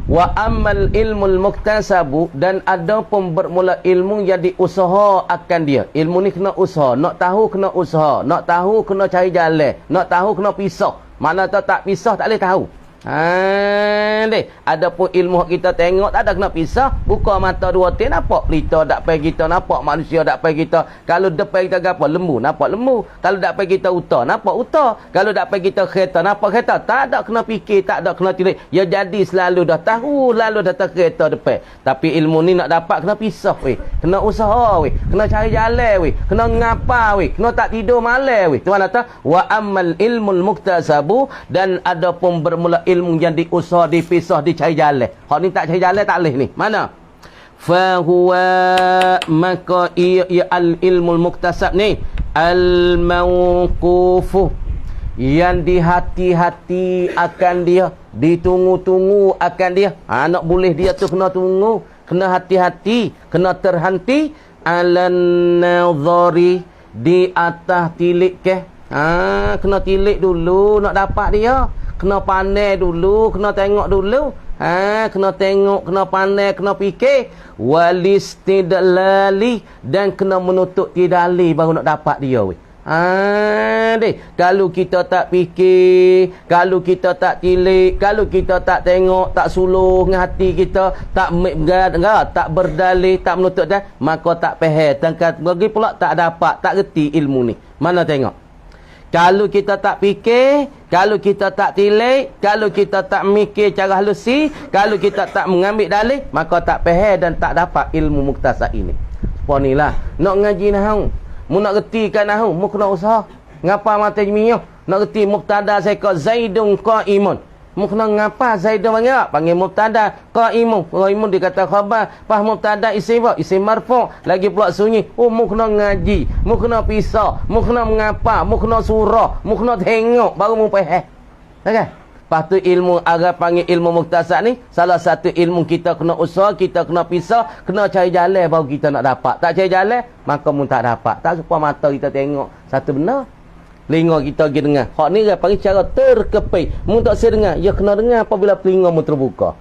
Wa ammal ilmul muktasabu, dan ada pun bermula ilmu yang diusaha akan dia. Ilmu ni kena usaha. Nak tahu kena usaha. Nak tahu kena cari jalan. Nak tahu kena pisah. Mana tak pisah tak boleh tahu. Deh, adapun ilmu kita tengok tak ada kena pisah, buka mata dua tin nampak pelita dak pai kita, nampak manusia dak pai kita. Kalau depan kita gapo lembu, nampak lembu. Kalau dak pai kita uta, nampak uta. Kalau dak pai kita kereta, nampak kereta. Tak ada kena fikir, tak ada kena tilik. Ya jadi selalu dah tahu, lalu dah tak kereta depan. Tapi ilmu ni nak dapat kena pisah weh. Kena usaha weh, kena cari jalan weh, kena ngapa weh, kena tak tidur malam weh. Tuan kata wa ammal ilmul muktasabu, dan adapun bermula ilmu yang diusaha, dipisah, dicari jalan. Hak ni tak cari jalan tak boleh ni. Mana? Fahuwa, maka ia al ilmul muktasab ni al mauqufu, yang dihati-hati akan dia, ditunggu-tunggu akan dia. Nak boleh dia tu kena tunggu, kena hati-hati, kena terhenti alan nadhari, di atas tilik ke. Kena tilik dulu nak dapat dia. Kena pandai dulu, kena tengok dulu. Kena tengok, kena pandai, kena fikir. Walistidlali, dan kena menutup tidali baru nak dapat dia weh. Deh, kalau kita tak fikir, kalau kita tak tilik, kalau kita tak tengok, tak suluh dengan hati kita, tak tak berdalih, tak menutup dah, maka tak faham. Tangkat bagi pula tak dapat, tak reti ilmu ni. Mana tengok? Kalau kita tak fikir, kalau kita tak tilik, kalau kita tak mikir cara halusi, kalau kita tak mengambil dalih, maka tak faham dan tak dapat ilmu muktasab ini. Seperti inilah. Nak ngaji nahwu, mu nak reti kan nahwu, mu kena usaha. Ngapa mata jemiah? Nak reti mubtada saya ka Zaidun qaimun. Mu kena ngapa Zaidun panggil? Panggil mubtada qaimun. Qaimun dikata khabar, pas mubtada isim apa? Isim marfu'. Lagi pula sunyi. Mu kena ngaji, mu kena pisah, mu kena mengapa, mu kena surah, mu kena tengok baru mu faham. Okey. Lepas tu ilmu Arab panggil ilmu muktasab ni, salah satu ilmu kita kena usaha, kita kena pisah, kena cari jalan baru kita nak dapat. Tak cari jalan, maka mu tak dapat. Tak supaya mata kita tengok satu benda, telinga kita pergi dengar. Hak ni dia panggil cara terkepit. Mu tak saya dengar, ya kena dengar apabila telinga mu terbuka.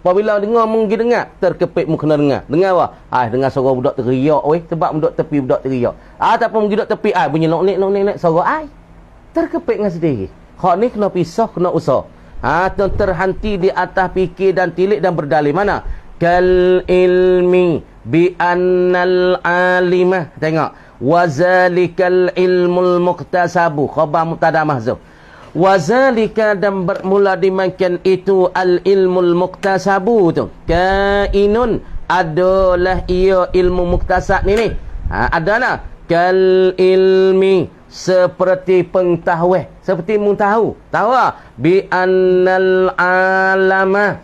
Apabila dengar mu pergi dengar, terkepit mu kena dengar. Dengar apa? Dengar suara budak teriak weh, sebab budak tepi budak teriak. Ataupun budak tepi bunyi nok suara terkepit dengan sendiri. Hak ni kena pisah, kena usah. Terhenti di atas fikir dan tilik dan berdalih. Mana? Kal ilmi bi annal alimah. Tengok. Wazalikal ilmul muktasabu. Khabar mubtada mahzuf. Wazalika, dan bermula dimakan itu al ilmul muktasabu tu. Kainun, adalah ia ilmu muktasab ni. Adalah kal ilmi, seperti pengetahuan, seperti mengetahu. Tahu bi annal alama,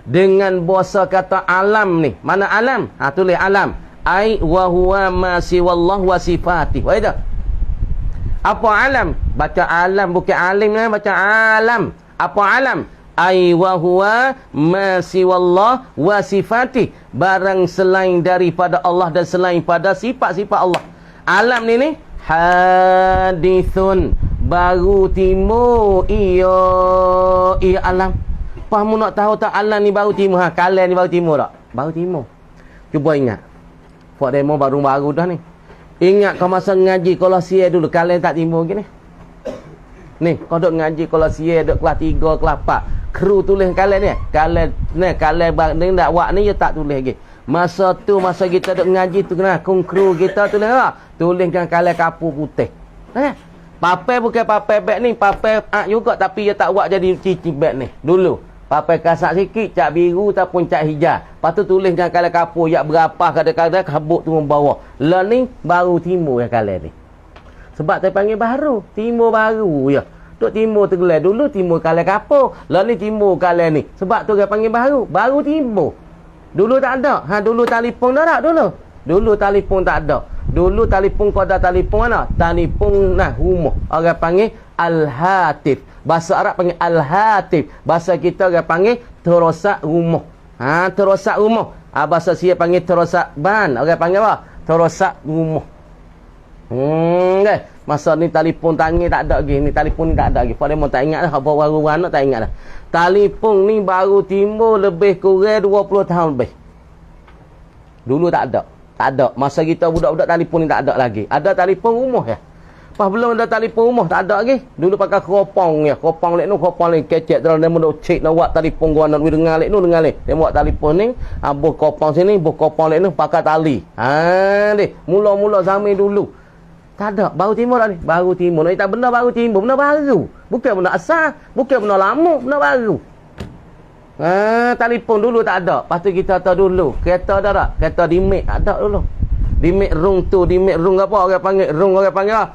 dengan bahasa kata alam ni. Mana alam? Tulis alam. Ai wa huwa ma siwallah wa sifatih. Wah itu. Apa alam? Baca alam, bukan alim lah, baca alam. Apa alam? Ai wa huwa ma siwallah wa sifatih, barang selain daripada Allah dan selain pada sifat-sifat Allah. Alam ni hadithun, baru timbul ia alam. Pahamu nak tahu tak alam ni baru timbul? Kalian ni baru timbul tak? Baru timbul. Cuba ingat. Buat demo baru-baru dah ni. Ingat kau masa ngaji Kolosier dulu, kalian tak timbul gini. Ni, kau duk ngaji Kolosier, duk kelas 3, kelas 4. Kru tulis kalian ni. Kalian ni nak buat ni, ya tak tulis lagi. Masa tu, masa kita duk ngaji tu, kung kru kita tulis apa? Tuliskan kalian kapur putih. Papai bukan papai beg ni, papai juga, tapi dia tak buat jadi cici beg ni. Dulu. Papai kasar sikit, cat biru ataupun cat hijau. Lepas tu tuliskan kalian kapur, yak berapa kadang-kadang kabut turun bawah. Lah ni baru timbul ya kalian ni. Sebab saya panggil baru, timbul baru ya. Duk timbul tergelai. Dulu timbul kalian kapur, lah ni timbul kalian ni. Sebab tu dia panggil baru timbul. Dulu tak ada. Dulu telefon dah tak dulu. Dulu telefon tak ada. Dulu telefon kau ada telefon mana? Telefon rumah. Orang panggil al-hatif. Bahasa Arab panggil al-hatif. Bahasa kita orang panggil terosak rumah. Terosak rumah. Bahasa saya panggil terosak ban. Orang panggil apa? Terosak rumah. Masa ni telefon tangan tak ada lagi. Ni telefon ni tak ada lagi. Pada memang tak ingat dah. Apa baru-baru tak ingat dah. Telefon ni baru timbul lebih kurang 20 tahun lebih. Dulu tak ada. Tak ada. Masa kita budak-budak telefon ni tak ada lagi. Ada telefon rumah ya. Pas belum ada telefon rumah tak ada lagi. Dulu pakai keropong ya. Keropong lek nu keropong lek kecek terus dia mendok cek nak buat telefon gua nak dengar lek nu dengar lek. Dia buat telefon ni, buh keropong sini, buh keropong lek nu pakai tali. Deh. Mula-mula zaman dulu. Tak ada. Baru timur dah ni. Baru timur. Nak tak benda baru timur. Benda baru. Bukan benda asal. Bukan benda lama. Benda baru. Telefon dulu tak ada. Lepas tu kita tahu dulu. Kereta ada tak? Kereta dimik tak ada dulu. Dimik rung tu. Dimik rung apa orang panggil? Rung orang panggil.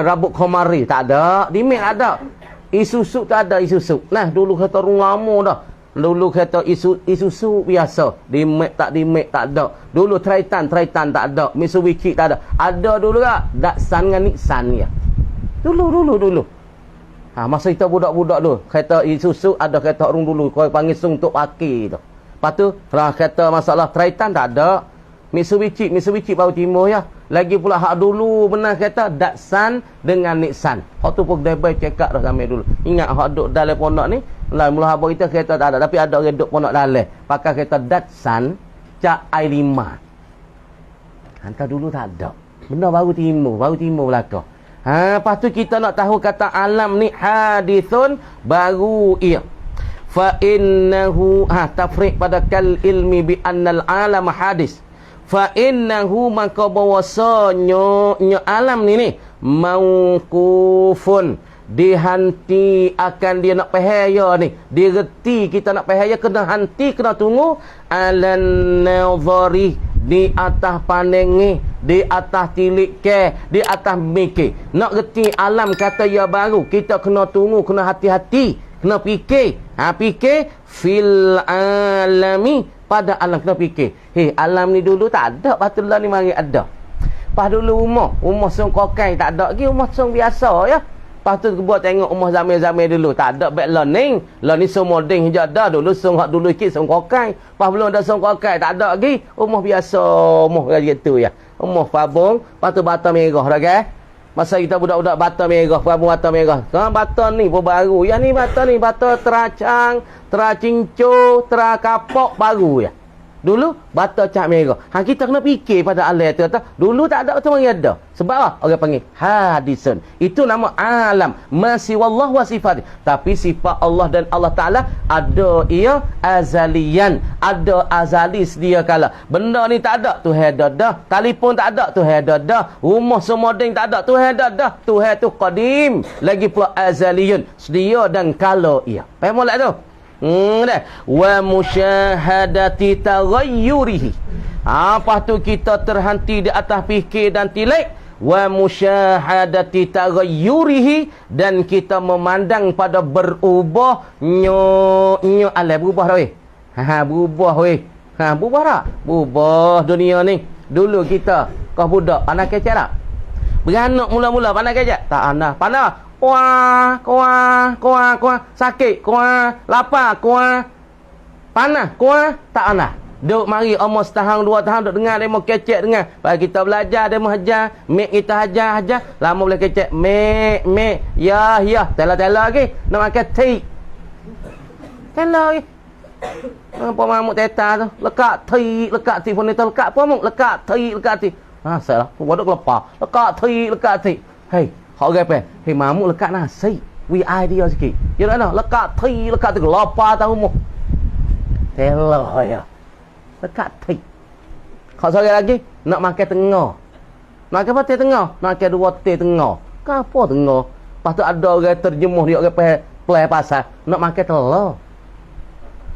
Rabuk komari. Tak ada. Dimik tak ada. Isuzu tak ada Isuzu. Nah, dulu kereta rung lama dah. Dulu kereta Isuzu biasa. Dimik tak ada. Dulu Triton tak ada. Mitsubishi tak ada. Ada dulu tak? Datsun dengan Nissan ya. Dulu. Masa kita budak-budak tu, kereta Isuzu ada kereta rung dulu. Kau panggil sung untuk pakai tu. Lepas tu, kereta masalah Triton tak ada. Mitsubishi baru timur ya. Lagi pula hak dulu benar kereta Datsun dengan Nissan. Hak tu pun dia cekak dah sampai dulu. Ingat hak duk dalam pondok ni, lah mula haba kita kereta tak ada, tapi ada orang duk pondok dalam. Pakai kereta Datsun Cak i5. Hantar dulu tak ada. Benda baru timur belakang. Lepas tu kita nak tahu kata alam ni hadithun baru ia. Fa innahu tafriq pada kal ilmi bi annal alam hadis. Fa innahu maka bahwasanya alam ni mauqufun, dihanti akan dia nak pahaya ni. Direti kita nak pahaya kena hanti, kena tunggu alan nazari, di atas pandangi, di atas tilik ke, di atas mikir. Nak reti alam kata ya baru, kita kena tunggu, kena hati-hati, kena fikir. Fikir fil alami, pada alam kena fikir. Alam ni dulu tak ada, patutlah ni mari ada. Pas dulu rumah song kokai tak ada lagi, rumah song biasa ya. Pas tu buat tengok rumah zaman-zaman dulu tak ada back learning. Lah ni semua molding hijau dah dulu song hak dulu sikit song kokai. Pas belum ada song kokai tak ada lagi, rumah biasa, rumah gitu ya. Rumah pabung, pas tu bata merah dah kan. Masa kita budak-budak bata merah, pabung bata merah. Bata ni pun baru. Yang ni bata teracang, teracincu, terakapok baru ya. Dulu bata cat merah. Kita kena fikir pada alam tu kata dulu tak ada, betul mari ada. Sebab apa? Orang panggil hadisun. Itu nama alam. Masih wallah wa sifat. Tapi sifat Allah dan Allah Taala ada ia azalian, ada azali sedia kala. Benda ni tak ada, Tuhan ada dah. Telefon tak ada, Tuhan ada dah. Rumah semoding tak ada, Tuhan ada dah. Tuhan tu qadim, lagi pula azaliyun, sedia dan kala ia. Faham tak tu? Wa musyahadati taghayyurihi. Apa tu kita terhenti di atas fikir dan tilik. Wa musyahadati taghayyurihi, dan kita memandang pada berubah alam berubah dah weh. Berubah weh. Berubah tak? Berubah dunia ni. Dulu kita kau budak pandai kecek tak? Beranak mula-mula pandai kecek? Tak pandai. Pandai. Kuah, sakit, lapar, panas, tak panas. Duk mari umur setahun, 2 tahun duk dengar demo kecek dengar. Bagi kita belajar demo hajar, mek kita hajar. Lama boleh kecek, mek, ya, tela lagi. Nak makan tea. Tela lagi. Apa mamuk teta tu? Lekat tea pun itu lekat apa mamuk? Lekat tea. Salah. Waduk lepas. Lekat tea. Hei. Hak orang apa? Mamuk lekat nasi. Idea sikit. Ya tak nak? Lekat tea, lapar tahu mu. Telah ya. Lekat tea. Kau sore lagi nak makan tengah. Nak makan apa tengah? Nak makan 2 teh tengah. Apa tengah? Lepas tu ada orang terjemuh dia orang play pasal nak makan telur.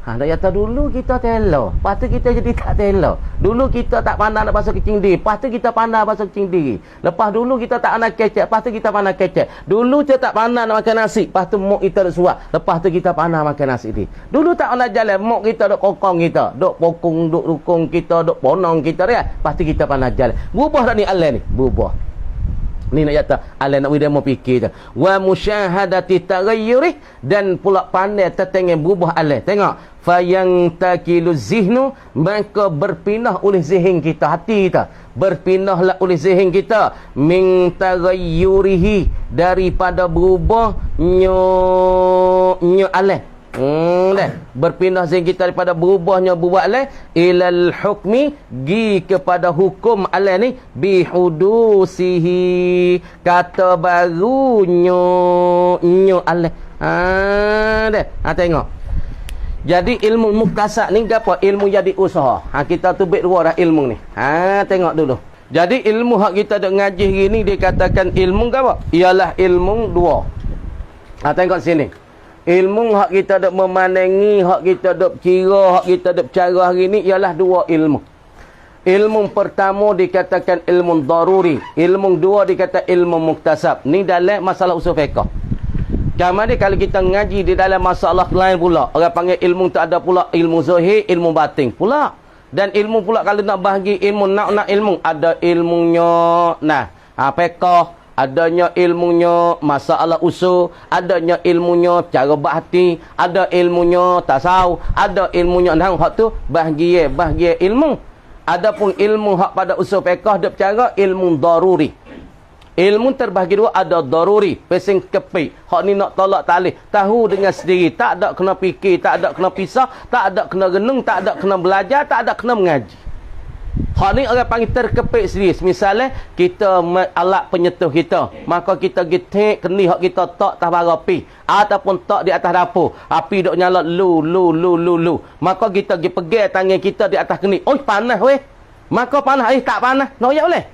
Nak kata dulu kita telo, lepas tu kita jadi tak telo. Dulu kita tak pandai nak basuh kecing diri, lepas tu kita pandai basuh kecing diri. Lepas dulu kita tak pandai kecek, lepas tu kita pandai kecek. Dulu kita tak pandai nak makan nasi, lepas tu mok kita duk suap, lepas tu kita pandai makan nasi ni. Dulu tak pandai jalan, mok kita duk kokong kita, duk pokong, duk dukung kita, duk ponong kita dia. Lepas tu kita pandai jalan. Berubah tak ni alam ni? Berubah. Ni nak kata alam nak dia mau fikir je. Wa musyahadati taghayyuri, dan pula pandai tertengah berubah alam. Tengok, fayang takilu zihnu, maka berpindah oleh zihin kita, hati kita berpindahlah oleh zihin kita min taghayyurihi, daripada berubah nyo alam. Dah. Berpindah zihn kita daripada berubahnya buat alai ilal hukmi gi kepada hukum alai ni bihudusihi kata barunya alai. Dah. Tengok. Jadi ilmu muktasab ni gapo? Ilmu jadi usaha. Kita tubik dua dah ilmu ni. Tengok dulu. Jadi ilmu hak kita dok ngaji hari ni dikatakan ilmu gapo? Ialah ilmu dua. Tengok sini. Ilmu hak kita dok memandangi, hak kita dok kira, hak kita dok cara hari ni ialah dua ilmu. Ilmu pertama dikatakan ilmu daruri. Ilmu dua dikata ilmu muktasab. Ni dalam masalah usul fiqh. Kemudian kalau kita ngaji di dalam masalah lain pula, orang panggil ilmu tak ada pula ilmu zahir, ilmu batin pula. Dan ilmu pula kalau nak bahagi ilmu, nak ilmu, ada ilmunya fiqh, adanya ilmunya masalah usul, adanya ilmunya cara bahati, ada ilmunya tasawuf, ada ilmunya hak tu bahagi ilmu. Adapun ilmu hak pada usul fiqh dia bercara ilmu daruri. Ilmu terbahagi dua, ada daruri, pesing kepik. Hak ni nak tolak talih, tahu dengan sendiri, tak ada kena fikir, tak ada kena pisah, tak ada kena renung, tak ada kena belajar, tak ada kena mengaji. Hak ni orang panggil terkepik serius. Misalnya kita alat penyetuh kita, maka kita gitik keni hak kita tak atas bara api ataupun tak di atas dapur. Api dok nyala lu. Maka kita pergi pegang tangan kita di atas keni. Oi panas weh. Maka panas tak panas. Noyak boleh.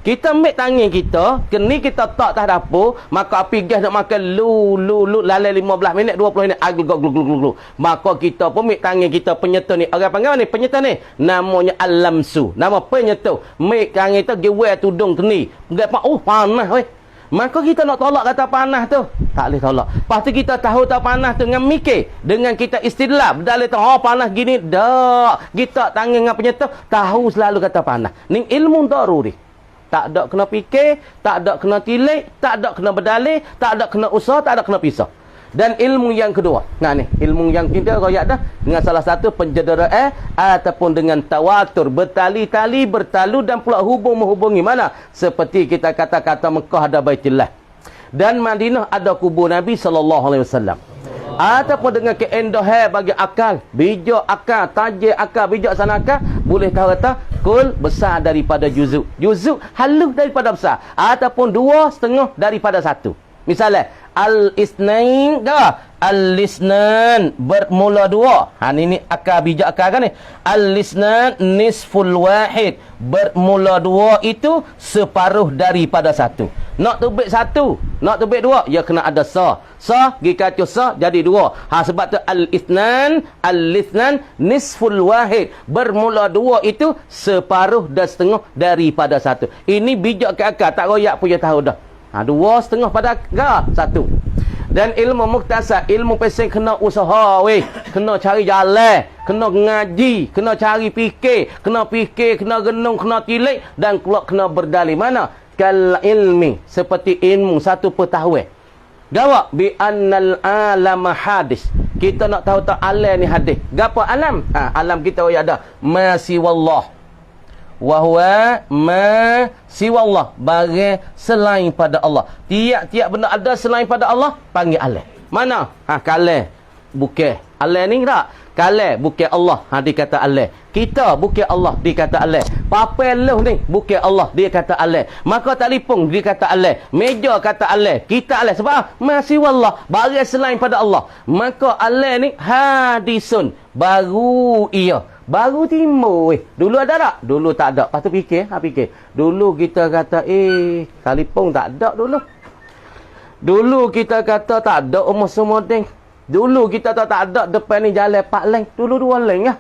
Kita ambil tangan kita, keni kita tak atas dapur, maka api gas nak makan lu lalai 15 minit 20 minit gluk. Maka kita pun ambil tangan kita penyetuh ni. Orang panggil ni penyetuh ni namanya alamsu. Nama penyetuh. Ambil tangan kita gewel tudung keni. Gapo panas weh. Maka kita nak tolak kata panas tu, tak boleh tolak. Lepas tu kita tahu tak panas tu dengan mikir, dengan kita istidlal, berdalil tahu panas gini dak. Kita tangan dengan penyetuh tahu selalu kata panas. Ni ilmu daruri. Tak ada kena fikir, tak ada kena tilik, tak ada kena berdalih, tak ada kena usaha, tak ada kena pisah. Dan ilmu yang kedua. Ni, ilmu yang kita royak dah dengan salah satu penjederaan ataupun dengan tawatur, bertali-tali, bertalu dan pula menghubungi mana? Seperti kita kata-kata Mekah ada Baitullah dan Madinah ada kubur Nabi sallallahu alaihi wasallam. Ataupun dengan keendahan bagi akal, bijak akal, tajir akal, bijak sana akal, boleh tahu kata kul besar daripada juzuk. Juzuk halus daripada besar. Ataupun 2/2 daripada 1. Misalnya al-isnain al-lisnan bermula 2. Ni akal bijak akal kan ni. Al-lisnan nisful wahid bermula 2 itu separuh daripada 1. Nak tubik 1, nak tubik 2, ya kena ada sa. Sa gi kacau sa jadi 2. Sebab tu al-lisnan nisful wahid bermula 2 itu separuh dan setengah daripada 1. Ini bijak ke akal, tak royak punya tahu dah. 2/2 pada 1. Dan ilmu muktasab, ilmu pesing kena usaha weh, kena cari jalan, kena ngaji, kena cari fikir, kena renung, kena tilik dan pula kena berdalil. Mana? Kal ilmi, seperti ilmu satu pengetahuan. Gawak bi annal alam hadis. Kita nak tahu tak alam ni hadis. Gapo alam? Alam kita ada masih wallah. Wa huwa ma siwallah, barang selain pada Allah. Tiap-tiap benda ada selain pada Allah panggil alam. Mana? Kalam bukan. Alam ni tak? Kalam bukan Allah. Dia kata alam. Kita bukan Allah, dia kata alam. Papeluh ni bukan Allah, dia kata alam. Maka telefon dia kata alam. Meja kata alam. Kita alam sebab masih wallah, barang selain pada Allah. Maka alam ni hadisun, baru ia. Baru timbul. Dulu ada tak? Dulu tak ada. Lepas tu fikir. Dulu kita kata, telefon tak ada dulu. Dulu kita kata tak ada umur semodeng. Dulu kita tak ada depan ni jalan 4 lane. Dulu 2 lane ya.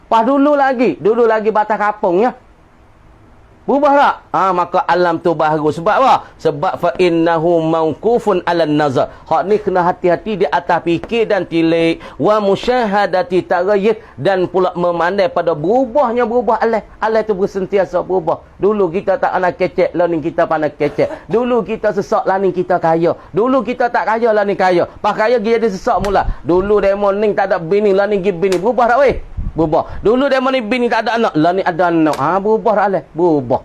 Pas dulu lagi batas kampung ya. Berubah tak? Maka alam tu baru. Sebab apa? Sebab fa innahu mauqufun 'alan nazar. Hak ni kena hati-hati di atas fikir dan tilik wa musyahadati taghayyur dan pula memandai pada berubah alam. Alam tu bersentiasa berubah. Dulu kita tak anak kecek, lah ni kita pandai kecek. Dulu kita sesak, lah ni kita kaya. Dulu kita tak kaya, lah ni kaya. Pas kaya jadi sesak mula. Dulu demo ni tak ada bini, lah ni gi bini. Berubah tak weh? Berubah. Dulu demo ni bini tak ada anak, lah ni ada anak. Berubah tak alam? Berubah.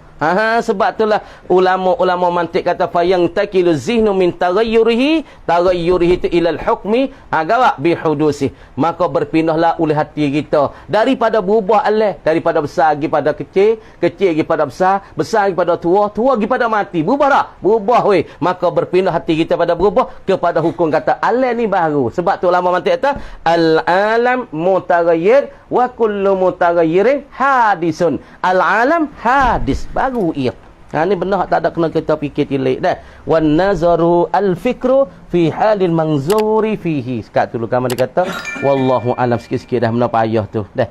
Sebab itulah ulama-ulama mantik kata fayang takilu zihnu min taghayyurihi tu ilal hukmi agawak bihudusi. Maka berpindahlah oleh hati kita daripada berubah alih, daripada besar pergi pada kecil, kecil pergi pada besar, besar pergi pada tua, tua pergi pada mati. Berubah tak? Berubah weh. Maka berpindah hati kita pada berubah kepada hukum kata alih ni baru. Sebab tu ulama mantik kata al-alam mutaghayyir wa kullu mutaghayyirin hadisun. Al-alam hadis baru ia. Ni benar tak ada kena kita fikir tilik dah. Wan nazaru al-fikru fi halil manzuri fihi. Sekat tu kami dia kata wallahu alam, sikit-sikit dah mana payah tu dah.